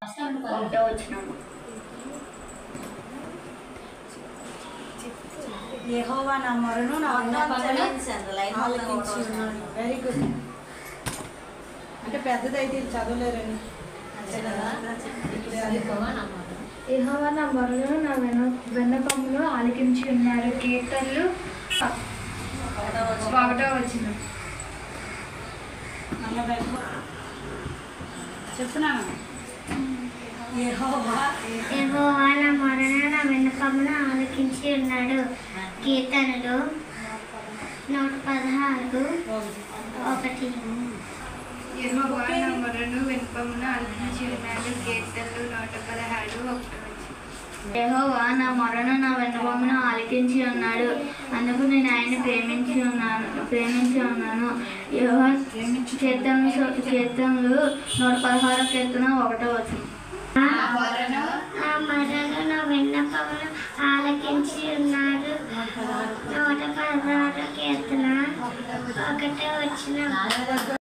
ఒకటో వచనము. యెహోవా నా మొరను నా విన్నపమును ఆలకించి ఉన్నాడు. Very good. అంటే పెద్దదైతే చదవలేరని. యెహోవా నా మొరను నా విన్నపమును ఆలకించి ఉన్నాడు. కీర్తనలు 1వ వచనం. చెప్తున్నాను. యెహోవా నా మొరను నా విన్నపమును ఆలకించి ఉన్నాడు. కీర్తనలు 116:1. యెహోవా నా మొరను విన్నపమును ఆలకించి ఉన్నాడు. కీర్తనలు 116:1. యెహోవా నా మొరను నా విన్నపమును ఆలకించి ఉన్నాడు. అందుకు నేను ఆయన ప్రేమించి ఉన్నాను. యెహోవా కీర్తనలు 116 కీర్తన 1వ వచనం. ఆ మొరను నా విన్నపమును ఆలకించి ఉన్నాడు. 116 కీర్తన 1వ వచనం.